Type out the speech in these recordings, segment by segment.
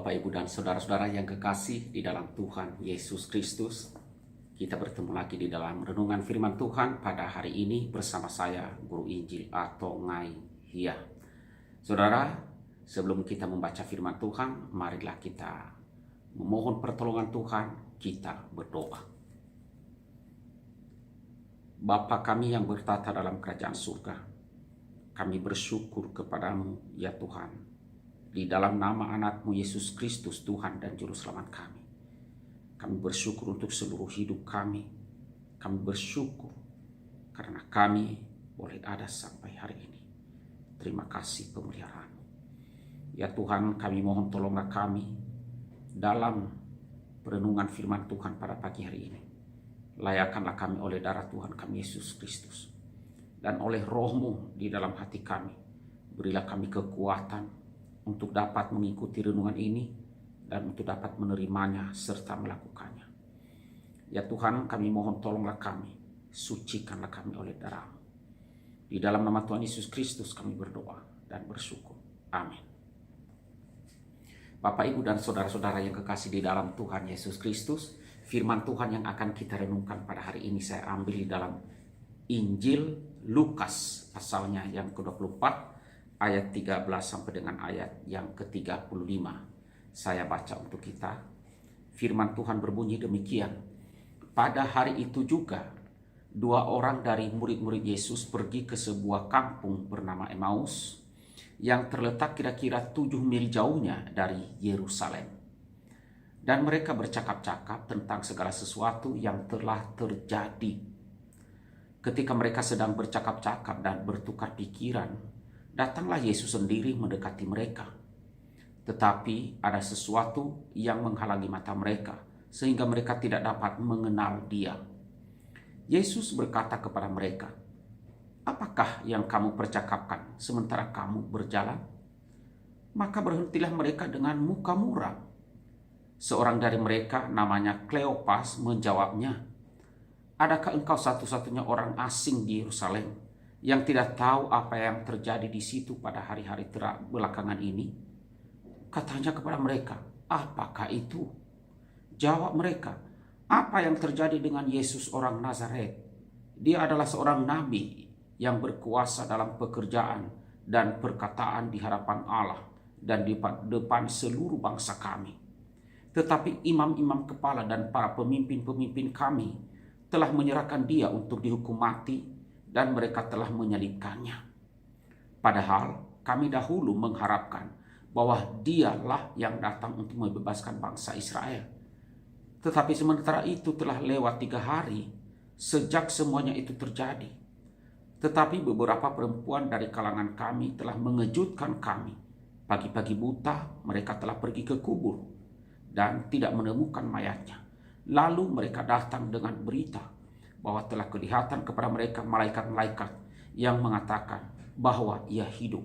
Bapak, Ibu, dan saudara-saudara yang kekasih di dalam Tuhan Yesus Kristus, kita bertemu lagi di dalam renungan firman Tuhan pada hari ini bersama saya, Guru Injil Ato Ngai Hia. Saudara, sebelum kita membaca firman Tuhan, marilah kita memohon pertolongan Tuhan, kita berdoa. Bapa kami yang bertata dalam kerajaan surga, kami bersyukur kepadamu ya Tuhan, di dalam nama anak-Mu Yesus Kristus, Tuhan dan Juru Selamat kami. Kami bersyukur untuk seluruh hidup kami. Kami bersyukur karena kami boleh ada sampai hari ini. Terima kasih pemeliharaan-Mu. Ya Tuhan, kami mohon tolonglah kami dalam perenungan firman Tuhan pada pagi hari ini. Layakkanlah kami oleh darah Tuhan kami Yesus Kristus. Dan oleh Roh-Mu di dalam hati kami. Berilah kami kekuatan untuk dapat mengikuti renungan ini dan untuk dapat menerimanya serta melakukannya. Ya Tuhan, kami mohon tolonglah kami, sucikanlah kami oleh darah-Mu. Di dalam nama Tuhan Yesus Kristus kami berdoa dan bersyukur. Amin. Bapak, Ibu, dan saudara-saudara yang kekasih di dalam Tuhan Yesus Kristus, firman Tuhan yang akan kita renungkan pada hari ini saya ambil di dalam Injil Lukas pasalnya yang ke-24, ayat 13 sampai dengan ayat yang ke-35. Saya baca untuk kita. Firman Tuhan berbunyi demikian. Pada hari itu juga, dua orang dari murid-murid Yesus pergi ke sebuah kampung bernama Emmaus yang terletak kira-kira 7 mil jauhnya dari Yerusalem. Dan mereka bercakap-cakap tentang segala sesuatu yang telah terjadi. Ketika mereka sedang bercakap-cakap dan bertukar pikiran, datanglah Yesus sendiri mendekati mereka. Tetapi ada sesuatu yang menghalangi mata mereka, sehingga mereka tidak dapat mengenal Dia. Yesus berkata kepada mereka, "Apakah yang kamu percakapkan sementara kamu berjalan?" Maka berhentilah mereka dengan muka muram. Seorang dari mereka, namanya Kleopas, menjawabnya, "Adakah engkau satu-satunya orang asing di Yerusalem yang tidak tahu apa yang terjadi di situ pada hari-hari belakangan ini?" Katanya kepada mereka, "Apakah itu?" Jawab mereka, "Apa yang terjadi dengan Yesus orang Nazaret? Dia adalah seorang nabi yang berkuasa dalam pekerjaan dan perkataan di hadapan Allah dan di depan seluruh bangsa kami. Tetapi imam-imam kepala dan para pemimpin-pemimpin kami telah menyerahkan dia untuk dihukum mati, dan mereka telah menyalibkannya. Padahal kami dahulu mengharapkan bahwa dialah yang datang untuk membebaskan bangsa Israel. Tetapi sementara itu telah lewat 3 hari sejak semuanya itu terjadi. Tetapi beberapa perempuan dari kalangan kami telah mengejutkan kami. Pagi-pagi buta mereka telah pergi ke kubur dan tidak menemukan mayatnya. Lalu mereka datang dengan berita bahwa telah kelihatan kepada mereka malaikat-malaikat yang mengatakan bahwa ia hidup.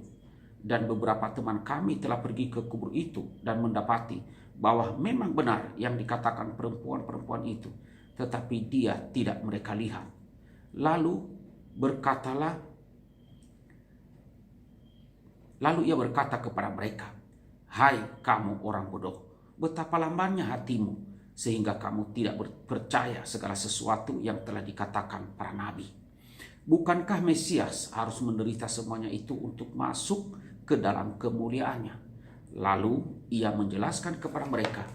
Dan beberapa teman kami telah pergi ke kubur itu dan mendapati bahwa memang benar yang dikatakan perempuan-perempuan itu, tetapi dia tidak mereka lihat. Lalu ia berkata kepada mereka, "Hai kamu orang bodoh, betapa lambannya hatimu, sehingga kamu tidak percaya segala sesuatu yang telah dikatakan para nabi. Bukankah Mesias harus menderita semuanya itu untuk masuk ke dalam kemuliaannya?" Lalu ia menjelaskan kepada mereka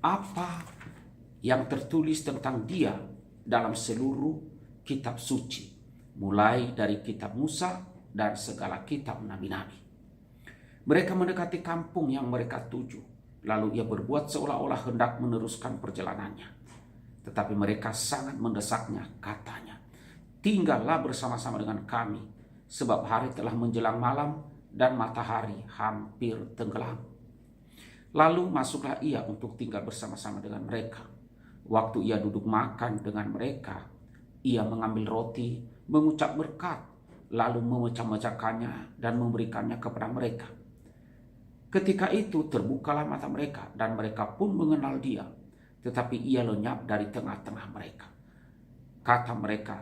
apa yang tertulis tentang dia dalam seluruh kitab suci, mulai dari kitab Musa dan segala kitab nabi-nabi. Mereka mendekati kampung yang mereka tuju. Lalu ia berbuat seolah-olah hendak meneruskan perjalanannya. Tetapi mereka sangat mendesaknya, katanya, "Tinggallah bersama-sama dengan kami, sebab hari telah menjelang malam dan matahari hampir tenggelam." Lalu masuklah ia untuk tinggal bersama-sama dengan mereka. Waktu ia duduk makan dengan mereka, ia mengambil roti, mengucap berkat, lalu memecah-mecahkannya dan memberikannya kepada mereka. Ketika itu terbukalah mata mereka dan mereka pun mengenal dia, tetapi ia lenyap dari tengah-tengah mereka. Kata mereka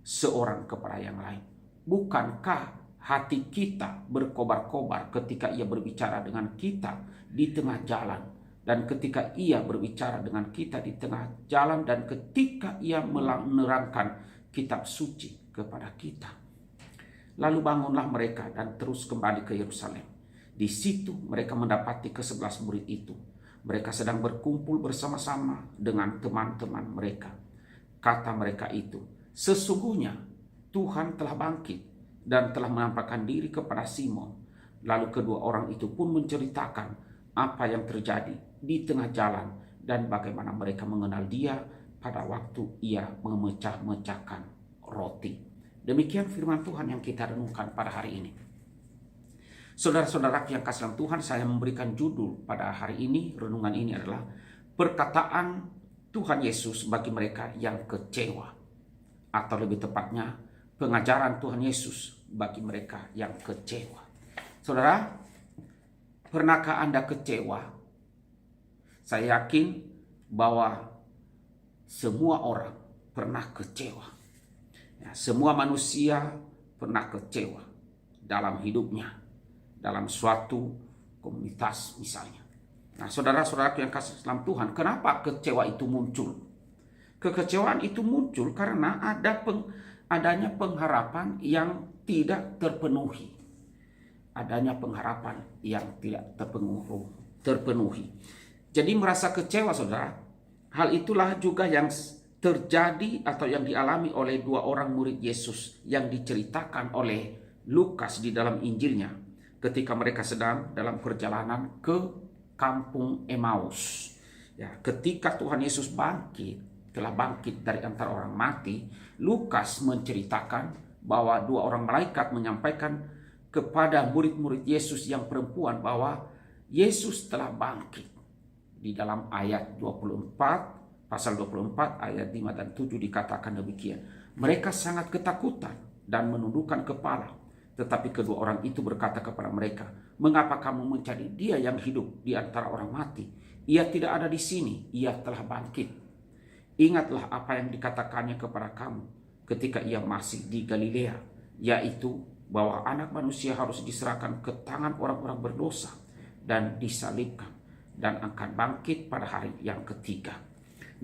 seorang kepada yang lain, "Bukankah hati kita berkobar-kobar ketika ia berbicara dengan kita di tengah jalan. Dan ketika ia berbicara dengan kita di tengah jalan, dan ketika ia menerangkan kitab suci kepada kita. Lalu bangunlah mereka dan terus kembali ke Yerusalem. Di situ mereka mendapati ke-11 murid itu. Mereka sedang berkumpul bersama-sama dengan teman-teman mereka. Kata mereka itu, sesungguhnya Tuhan telah bangkit dan telah menampakkan diri kepada Simon. Lalu kedua orang itu pun menceritakan apa yang terjadi di tengah jalan dan bagaimana mereka mengenal dia pada waktu ia memecah-mecahkan roti. Demikian firman Tuhan yang kita renungkan pada hari ini. Saudara-saudara yang kasih dalam Tuhan, saya memberikan judul pada hari ini, renungan ini adalah perkataan Tuhan Yesus bagi mereka yang kecewa. Atau lebih tepatnya, pengajaran Tuhan Yesus bagi mereka yang kecewa. Saudara, pernahkah Anda kecewa? Saya yakin bahwa semua orang pernah kecewa. Ya, semua manusia pernah kecewa dalam hidupnya, dalam suatu komunitas misalnya. Nah, saudara-saudara yang kasih dalam Tuhan, kenapa kecewa itu muncul? Kekecewaan itu muncul karena adanya pengharapan yang tidak terpenuhi. Adanya pengharapan yang tidak terpenuhi. Jadi merasa kecewa, saudara. Hal itulah juga yang terjadi atau yang dialami oleh dua orang murid Yesus yang diceritakan oleh Lukas di dalam Injilnya ketika mereka sedang dalam perjalanan ke kampung Emmaus. Ya, ketika Tuhan Yesus telah bangkit dari antara orang mati, Lukas menceritakan bahwa dua orang malaikat menyampaikan kepada murid-murid Yesus yang perempuan bahwa Yesus telah bangkit. Di dalam ayat 24, pasal 24 ayat 5 dan 7 dikatakan demikian. Mereka sangat ketakutan dan menundukkan kepala. Tetapi kedua orang itu berkata kepada mereka, mengapa kamu mencari dia yang hidup di antara orang mati? Ia tidak ada di sini, ia telah bangkit. Ingatlah apa yang dikatakannya kepada kamu ketika ia masih di Galilea, yaitu bahwa anak manusia harus diserahkan ke tangan orang-orang berdosa dan disalibkan dan akan bangkit pada hari yang ketiga.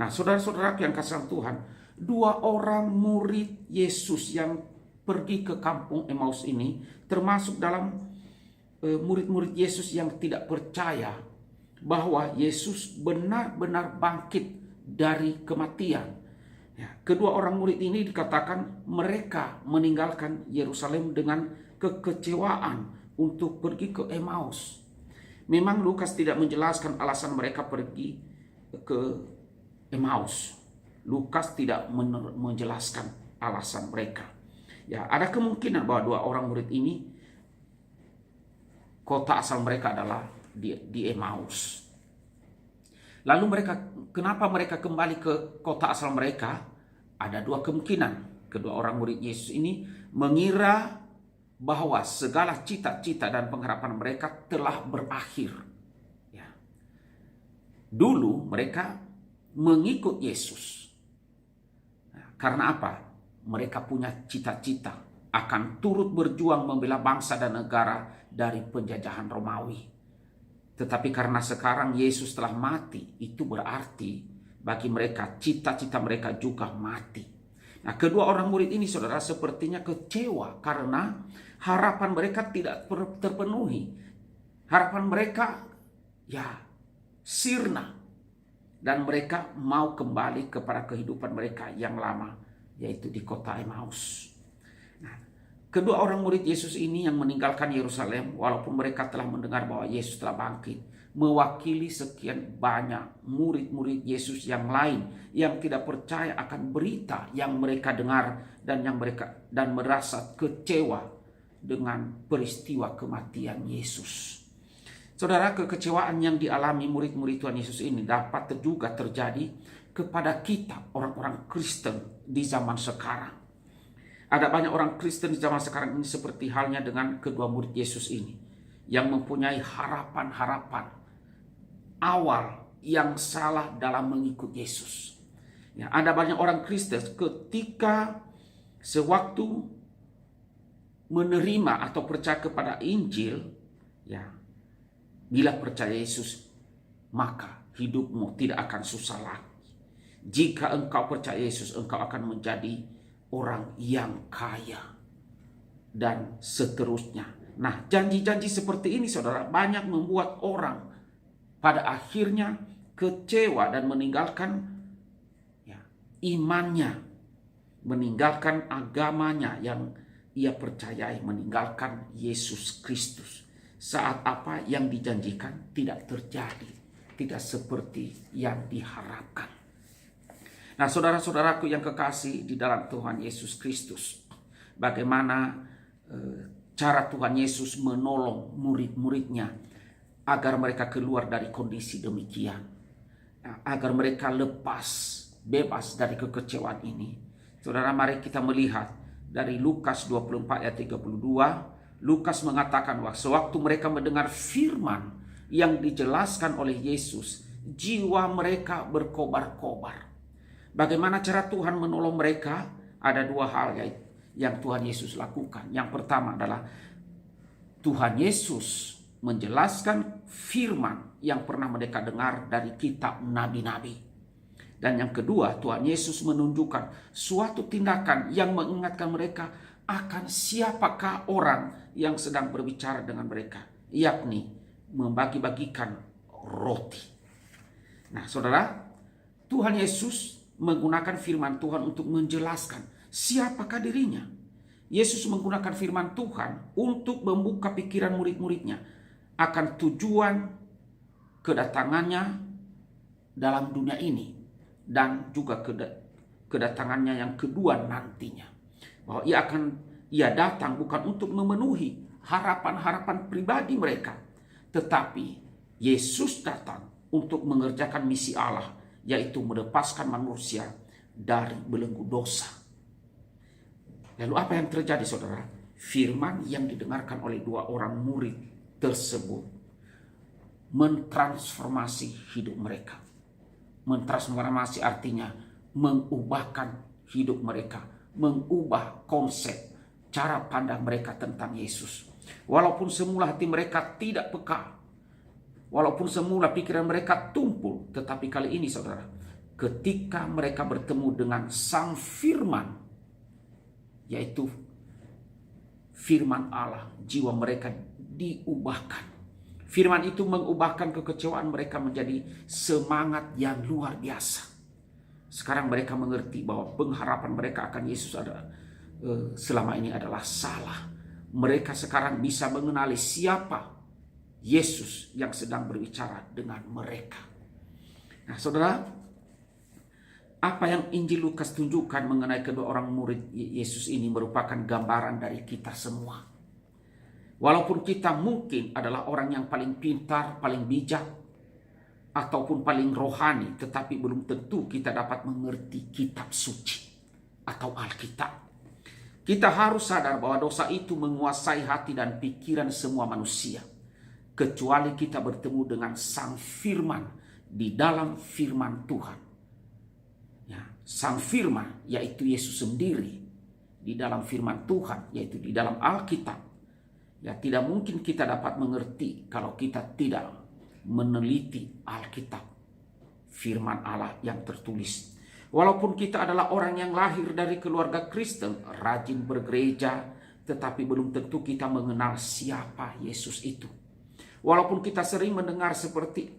Nah, saudara-saudara yang kasih Tuhan, dua orang murid Yesus yang pergi ke kampung Emmaus ini termasuk dalam murid-murid Yesus yang tidak percaya bahwa Yesus benar-benar bangkit dari kematian. Ya, kedua orang murid ini dikatakan mereka meninggalkan Yerusalem dengan kekecewaan untuk pergi ke Emmaus. Memang Lukas tidak menjelaskan alasan mereka pergi ke Emmaus. Lukas tidak menjelaskan alasan mereka. Ya, ada kemungkinan bahwa dua orang murid ini kota asal mereka adalah di Emmaus. Lalu kenapa mereka kembali ke kota asal mereka? Ada dua kemungkinan. Kedua orang murid Yesus ini mengira bahwa segala cita-cita dan pengharapan mereka telah berakhir. Ya. Dulu mereka mengikut Yesus. Nah, karena apa? Mereka punya cita-cita akan turut berjuang membela bangsa dan negara dari penjajahan Romawi. Tetapi karena sekarang Yesus telah mati, itu berarti bagi mereka cita-cita mereka juga mati. Nah, kedua orang murid ini, saudara, sepertinya kecewa karena harapan mereka tidak terpenuhi. Harapan mereka sirna. Dan mereka mau kembali kepada kehidupan mereka yang lama, yaitu di kota Emmaus. Nah, kedua orang murid Yesus ini yang meninggalkan Yerusalem, walaupun mereka telah mendengar bahwa Yesus telah bangkit, mewakili sekian banyak murid-murid Yesus yang lain yang tidak percaya akan berita yang mereka dengar dan merasa kecewa dengan peristiwa kematian Yesus. Saudara, kekecewaan yang dialami murid-murid Tuhan Yesus ini dapat juga terjadi kepada kita, orang-orang Kristen di zaman sekarang. Ada banyak orang Kristen di zaman sekarang ini seperti halnya dengan kedua murid Yesus ini, yang mempunyai harapan-harapan awal yang salah dalam mengikut Yesus. Ya, ada banyak orang Kristen ketika sewaktu menerima atau percaya kepada Injil, Bila percaya Yesus, maka hidupmu tidak akan susah lagi. Jika engkau percaya Yesus, engkau akan menjadi orang yang kaya. Dan seterusnya. Nah, janji-janji seperti ini saudara banyak membuat orang pada akhirnya kecewa dan meninggalkan imannya, meninggalkan agamanya yang ia percayai, meninggalkan Yesus Kristus. Saat apa yang dijanjikan tidak terjadi, tidak seperti yang diharapkan. Nah, saudara-saudaraku yang kekasih di dalam Tuhan Yesus Kristus, bagaimana cara Tuhan Yesus menolong murid-muridnya agar mereka keluar dari kondisi demikian, agar mereka bebas dari kekecewaan ini. Saudara, mari kita melihat dari Lukas 24 ayat 32. Lukas mengatakan bahwa sewaktu mereka mendengar firman yang dijelaskan oleh Yesus, jiwa mereka berkobar-kobar. Bagaimana cara Tuhan menolong mereka? Ada dua hal yang Tuhan Yesus lakukan. Yang pertama adalah Tuhan Yesus menjelaskan firman yang pernah mereka dengar dari kitab nabi-nabi. Dan yang kedua, Tuhan Yesus menunjukkan suatu tindakan yang mengingatkan mereka akan siapakah orang yang sedang berbicara dengan mereka, yakni membagi-bagikan roti. Nah, saudara, Tuhan Yesus menggunakan firman Tuhan untuk menjelaskan siapakah dirinya. Yesus menggunakan firman Tuhan untuk membuka pikiran murid-muridnya akan tujuan kedatangannya dalam dunia ini dan juga kedatangannya yang kedua nantinya. Bahwa ia datang bukan untuk memenuhi harapan-harapan pribadi mereka, tetapi Yesus datang untuk mengerjakan misi Allah, yaitu melepaskan manusia dari belenggu dosa. Lalu apa yang terjadi, saudara? Firman yang didengarkan oleh dua orang murid tersebut mentransformasi hidup mereka. Mentransformasi artinya mengubahkan hidup mereka, mengubah konsep, cara pandang mereka tentang Yesus. Walaupun semula hati mereka tidak peka, walaupun semula pikiran mereka tumpul, tetapi kali ini, saudara, ketika mereka bertemu dengan Sang Firman, yaitu firman Allah, jiwa mereka diubahkan. Firman itu mengubahkan kekecewaan mereka menjadi semangat yang luar biasa. Sekarang mereka mengerti bahwa pengharapan mereka akan Yesus selama ini adalah salah. Mereka sekarang bisa mengenali siapa Yesus yang sedang berbicara dengan mereka. Nah, saudara, apa yang Injil Lukas tunjukkan mengenai kedua orang murid Yesus ini merupakan gambaran dari kita semua. Walaupun kita mungkin adalah orang yang paling pintar, paling bijak, ataupun paling rohani, tetapi belum tentu kita dapat mengerti kitab suci atau Alkitab. Kita harus sadar bahwa dosa itu menguasai hati dan pikiran semua manusia, kecuali kita bertemu dengan Sang Firman di dalam firman Tuhan. Ya, Sang Firman yaitu Yesus sendiri di dalam firman Tuhan, yaitu di dalam Alkitab. Ya, tidak mungkin kita dapat mengerti kalau kita tidak meneliti Alkitab, firman Allah yang tertulis. Walaupun kita adalah orang yang lahir dari keluarga Kristen, rajin bergereja, tetapi belum tentu kita mengenal siapa Yesus itu. Walaupun kita sering mendengar seperti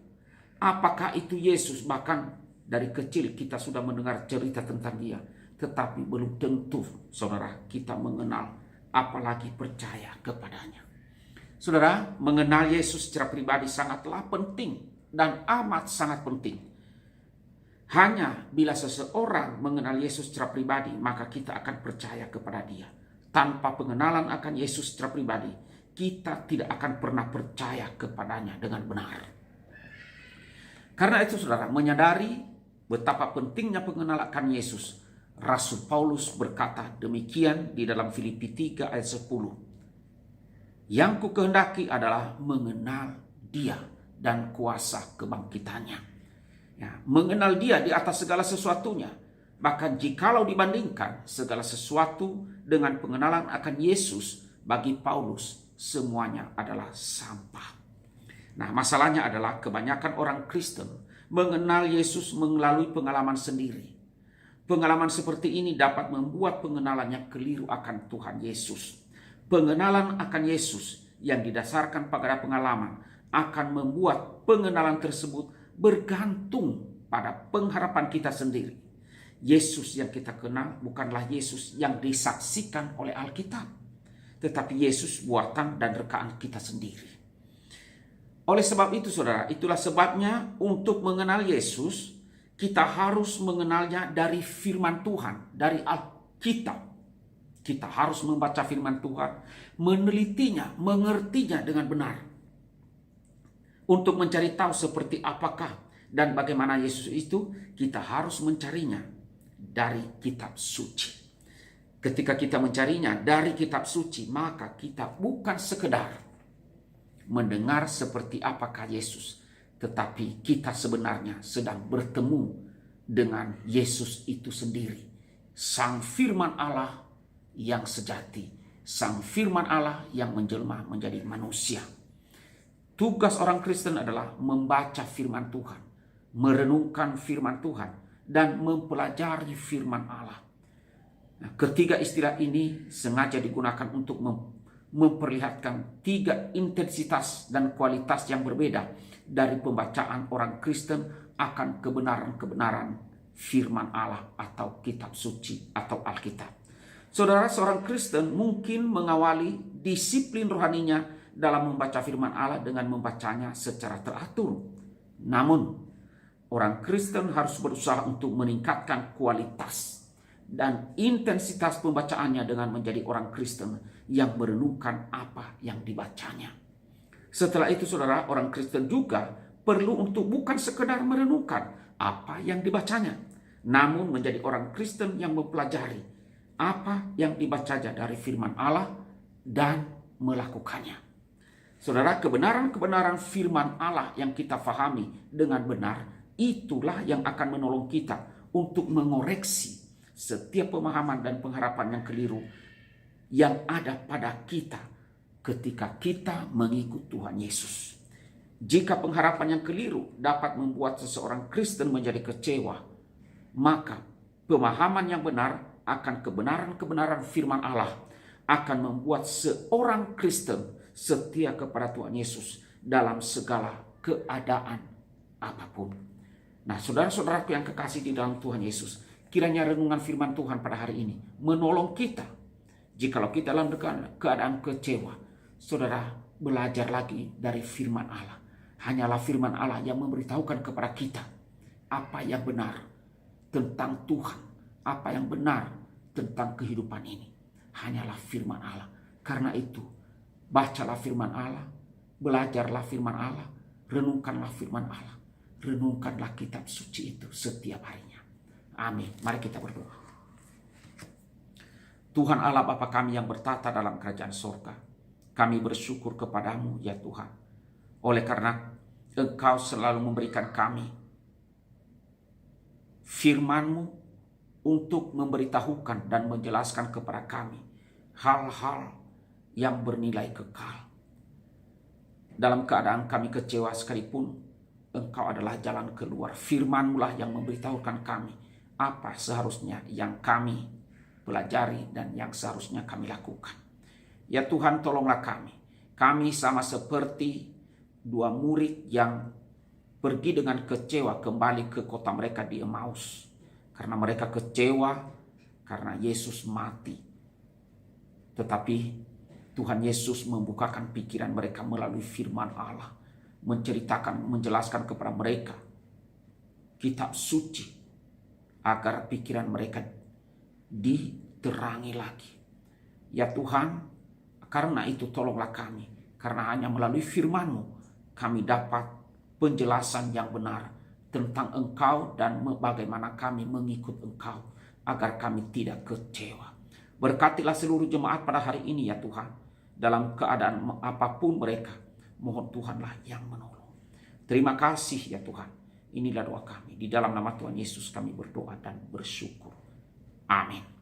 apakah itu Yesus, bahkan dari kecil kita sudah mendengar cerita tentang dia, tetapi belum tentu, saudara, kita mengenal, apalagi percaya kepadanya. Saudara, mengenal Yesus secara pribadi sangatlah penting dan amat sangat penting. Hanya bila seseorang mengenal Yesus secara pribadi, maka kita akan percaya kepada dia. Tanpa pengenalan akan Yesus secara pribadi, kita tidak akan pernah percaya kepadanya dengan benar. Karena itu, saudara, menyadari betapa pentingnya pengenalan akan Yesus, Rasul Paulus berkata demikian di dalam Filipi 3 ayat 10. Yang ku kehendaki adalah mengenal dia dan kuasa kebangkitannya. Ya, mengenal dia di atas segala sesuatunya. Bahkan jikalau dibandingkan segala sesuatu dengan pengenalan akan Yesus, bagi Paulus semuanya adalah sampah. Nah, masalahnya adalah kebanyakan orang Kristen mengenal Yesus melalui pengalaman sendiri. Pengalaman seperti ini dapat membuat pengenalannya keliru akan Tuhan Yesus. Pengenalan akan Yesus yang didasarkan pada pengalaman akan membuat pengenalan tersebut bergantung pada pengharapan kita sendiri. Yesus yang kita kenal bukanlah Yesus yang disaksikan oleh Alkitab, tetapi Yesus buatan dan rekaan kita sendiri. Oleh sebab itu saudara, itulah sebabnya untuk mengenal Yesus, kita harus mengenalnya dari firman Tuhan, dari Alkitab. Kita harus membaca firman Tuhan, menelitinya, mengertinya dengan benar. Untuk mencari tahu seperti apakah dan bagaimana Yesus itu, kita harus mencarinya dari kitab suci. Ketika kita mencarinya dari kitab suci, maka kita bukan sekedar mendengar seperti apakah Yesus, tetapi kita sebenarnya sedang bertemu dengan Yesus itu sendiri. Sang firman Allah yang sejati. Sang firman Allah yang menjelma menjadi manusia. Tugas orang Kristen adalah membaca firman Tuhan, merenungkan firman Tuhan, dan mempelajari firman Allah. Nah, ketiga istilah ini sengaja digunakan untuk memperlihatkan tiga intensitas dan kualitas yang berbeda dari pembacaan orang Kristen akan kebenaran-kebenaran firman Allah atau kitab suci atau Alkitab. Saudara, seorang Kristen mungkin mengawali disiplin rohaninya dalam membaca firman Allah dengan membacanya secara teratur. Namun, orang Kristen harus berusaha untuk meningkatkan kualitas dan intensitas pembacaannya dengan menjadi orang Kristen yang merenungkan apa yang dibacanya. Setelah itu saudara, orang Kristen juga perlu untuk bukan sekedar merenungkan apa yang dibacanya, namun menjadi orang Kristen yang mempelajari apa yang dibacanya dari firman Allah dan melakukannya. Saudara, kebenaran-kebenaran firman Allah yang kita fahami dengan benar, itulah yang akan menolong kita untuk mengoreksi setiap pemahaman dan pengharapan yang keliru yang ada pada kita ketika kita mengikut Tuhan Yesus. Jika pengharapan yang keliru dapat membuat seseorang Kristen menjadi kecewa, maka pemahaman yang benar akan kebenaran-kebenaran firman Allah akan membuat seorang Kristen setia kepada Tuhan Yesus dalam segala keadaan apapun. Nah, saudara-saudaraku yang kekasih di dalam Tuhan Yesus, kiranya renungan firman Tuhan pada hari ini menolong kita. Jikalau kita dalam keadaan kecewa, saudara, belajar lagi dari firman Allah. Hanyalah firman Allah yang memberitahukan kepada kita apa yang benar tentang Tuhan, apa yang benar tentang kehidupan ini. Hanyalah firman Allah. Karena itu, bacalah firman Allah, belajarlah firman Allah, renungkanlah firman Allah, renungkanlah kitab suci itu setiap harinya. Amin. Mari kita berdoa. Tuhan Allah Bapa kami yang bertata dalam kerajaan sorga, kami bersyukur kepadamu ya Tuhan, oleh karena Engkau selalu memberikan kami firman-Mu untuk memberitahukan dan menjelaskan kepada kami hal-hal yang bernilai kekal. Dalam keadaan kami kecewa sekalipun, Engkau adalah jalan keluar. Firman-Mu lah yang memberitahukan kami apa seharusnya yang kami pelajari dan yang seharusnya kami lakukan. Ya Tuhan, tolonglah kami. Kami sama seperti dua murid yang pergi dengan kecewa kembali ke kota mereka di Emmaus. Karena mereka kecewa karena Yesus mati. Tetapi Tuhan Yesus membukakan pikiran mereka melalui firman Allah. Menjelaskan kepada mereka kitab suci. Agar pikiran mereka diterangi lagi. Ya Tuhan, karena itu tolonglah kami. Karena hanya melalui firman-Mu kami dapat penjelasan yang benar tentang Engkau dan bagaimana kami mengikut Engkau agar kami tidak kecewa. Berkatilah seluruh jemaat pada hari ini ya Tuhan. Dalam keadaan apapun mereka, mohon Tuhanlah yang menolong. Terima kasih ya Tuhan. Inilah doa kami. Di dalam nama Tuhan Yesus kami berdoa dan bersyukur. Amin.